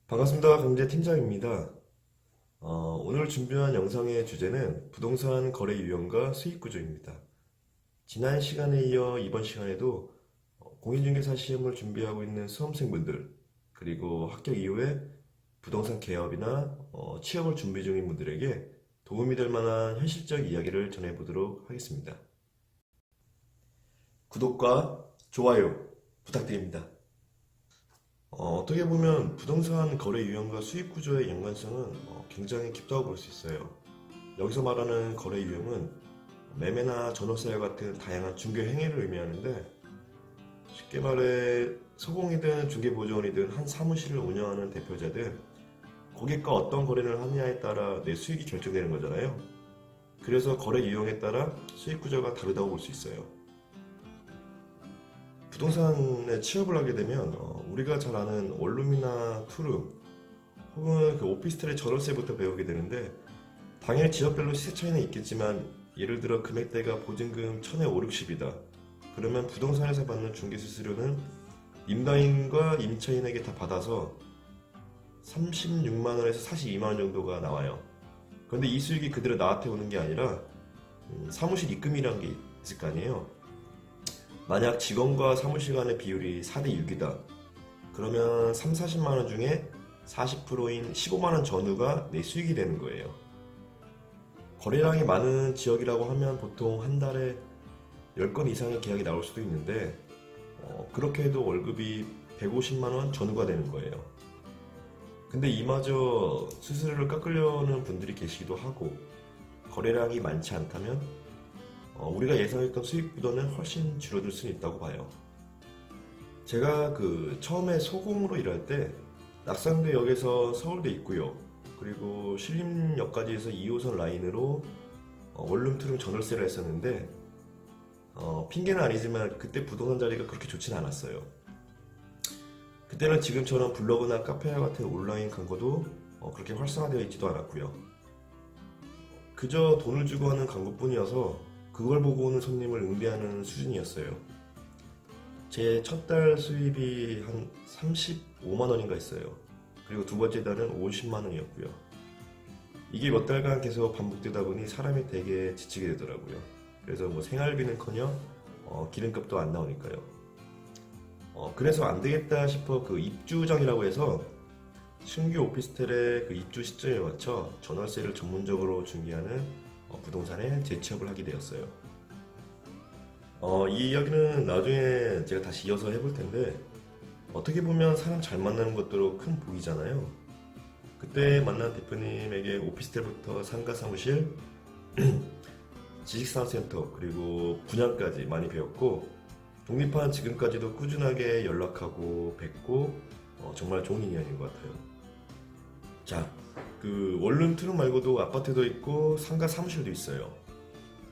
반갑습니다. 강재팀장입니다. 오늘 준비한 영상의 주제는 부동산 거래 유형과 수익 구조입니다. 지난 시간에 이어 이번 시간에도 공인중개사 시험을 준비하고 있는 수험생분들, 그리고 합격 이후에 부동산 개업이나 취업을 준비 중인 분들에게 도움이 될 만한 현실적 이야기를 전해보도록 하겠습니다. 구독과 좋아요 부탁드립니다. 어떻게 보면 부동산 거래 유형과 수익 구조의 연관성은 굉장히 깊다고 볼 수 있어요. 여기서 말하는 거래 유형은 매매나 전월세 같은 다양한 중개 행위를 의미하는데, 쉽게 말해 소공이든 중개보조원이든 한 사무실을 운영하는 대표자든 고객과 어떤 거래를 하느냐에 따라 내 수익이 결정되는 거잖아요. 그래서 거래 유형에 따라 수익 구조가 다르다고 볼 수 있어요. 부동산에 취업을 하게 되면 우리가 잘 아는 원룸이나 투룸 혹은 그 오피스텔의 전월세부터 배우게 되는데, 당연히 지역별로 시세 차이는 있겠지만 예를 들어 금액대가 보증금 1000에 5, 60이다. 그러면 부동산에서 받는 중개 수수료는 임다인과 임차인에게 다 받아서 36만원에서 42만원 정도가 나와요. 그런데 이 수익이 그대로 나한테 오는 게 아니라 사무실 입금이라는 게 있을 거 아니에요. 만약 직원과 사무실 간의 비율이 4대 6이다. 그러면 3, 40만원 중에 40%인 15만원 전후가 내 수익이 되는 거예요. 거래량이 많은 지역이라고 하면 보통 한 달에 10건 이상의 계약이 나올 수도 있는데, 그렇게 해도 월급이 150만원 전후가 되는 거예요. 근데 이마저 수수료를 깎으려는 분들이 계시기도 하고, 거래량이 많지 않다면 우리가 예상했던 수익보다는 훨씬 줄어들 수는 있다고 봐요. 제가 처음에 소공으로 일할 때 낙산대역에서 서울대 입구역, 그리고 신림역까지 해서 2호선 라인으로 원룸 투룸 전월세를 했었는데, 핑계는 아니지만 그때 부동산 자리가 그렇게 좋지는 않았어요. 그때는 지금처럼 블로그나 카페와 같은 온라인 광고도 그렇게 활성화되어 있지도 않았고요. 그저 돈을 주고 하는 광고뿐이어서 그걸 보고 오는 손님을 응대하는 수준이었어요. 제 첫 달 수입이 한 35만원인가 있어요. 그리고 두 번째 달은 50만원이었고요. 이게 몇 달간 계속 반복되다 보니 사람이 되게 지치게 되더라고요. 그래서 생활비는커녕 기름값도 안 나오니까요. 그래서 안 되겠다 싶어 입주정이라고 해서 신규 오피스텔의 입주 시점에 맞춰 전월세를 전문적으로 중개하는 부동산에 재취업을 하게 되었어요. 이 이야기는 나중에 제가 다시 이어서 해볼 텐데, 어떻게 보면 사람 잘 만나는 것도 큰 복이잖아요. 그때 만난 대표님에게 오피스텔부터 상가 사무실, 지식산업센터, 그리고 분양까지 많이 배웠고, 독립한 지금까지도 꾸준하게 연락하고 뵙고 정말 좋은 인연인 것 같아요. 자, 원룸 투룸 말고도 아파트도 있고 상가 사무실도 있어요.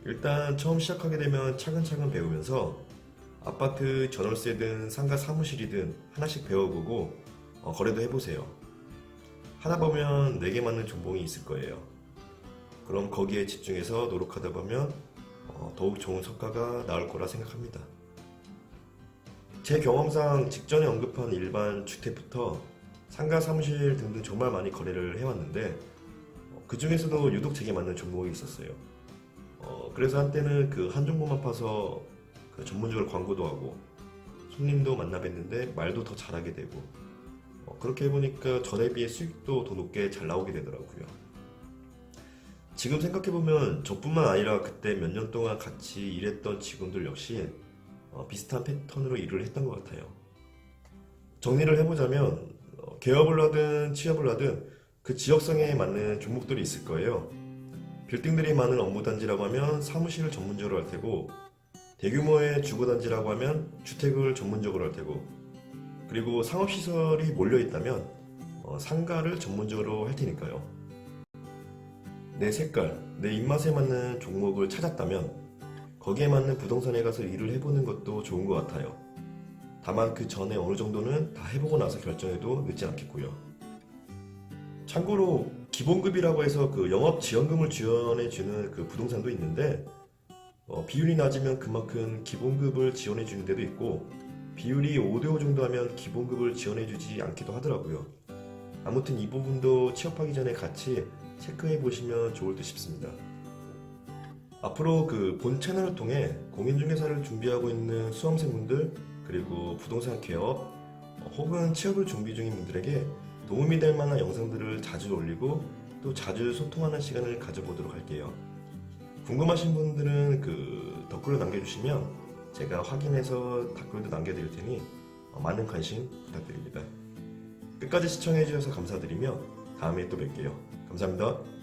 일단 처음 시작하게 되면 차근차근 배우면서 아파트 전월세든 상가 사무실이든 하나씩 배워보고 거래도 해보세요. 하다 보면 내게 맞는 전공이 있을 거예요. 그럼 거기에 집중해서 노력하다 보면 더욱 좋은 성과가 나올 거라 생각합니다. 제 경험상 직전에 언급한 일반 주택부터 상가 사무실 등등 정말 많이 거래를 해왔는데, 그 중에서도 유독 제게 맞는 종목이 있었어요. 그래서 한때는 한 종목만 파서 전문적으로 광고도 하고 손님도 만나 뵀는데 말도 더 잘하게 되고, 그렇게 해보니까 전에 비해 수익도 더 높게 잘 나오게 되더라고요. 지금 생각해보면 저뿐만 아니라 그때 몇 년 동안 같이 일했던 직원들 역시 비슷한 패턴으로 일을 했던 것 같아요. 정리를 해보자면 개업을 하든 취업을 하든 그 지역성에 맞는 종목들이 있을 거예요. 빌딩들이 많은 업무단지라고 하면 사무실을 전문적으로 할 테고, 대규모의 주거단지라고 하면 주택을 전문적으로 할 테고, 그리고 상업시설이 몰려있다면 상가를 전문적으로 할 테니까요. 내 색깔, 내 입맛에 맞는 종목을 찾았다면 거기에 맞는 부동산에 가서 일을 해보는 것도 좋은 것 같아요. 다만 그 전에 어느 정도는 다 해보고 나서 결정해도 늦지 않겠고요. 참고로 기본급이라고 해서 영업지원금을 지원해주는 부동산도 있는데, 비율이 낮으면 그만큼 기본급을 지원해주는 데도 있고, 비율이 5대5 정도 하면 기본급을 지원해주지 않기도 하더라고요. 아무튼 이 부분도 취업하기 전에 같이 체크해 보시면 좋을 듯 싶습니다. 앞으로 그 본 채널을 통해 공인중개사를 준비하고 있는 수험생분들, 그리고 부동산 개업 혹은 취업을 준비 중인 분들에게 도움이 될 만한 영상들을 자주 올리고 또 자주 소통하는 시간을 가져보도록 할게요. 궁금하신 분들은 그 댓글을 남겨주시면 제가 확인해서 댓글도 남겨드릴 테니 많은 관심 부탁드립니다. 끝까지 시청해주셔서 감사드리며 다음에 또 뵐게요. 감사합니다.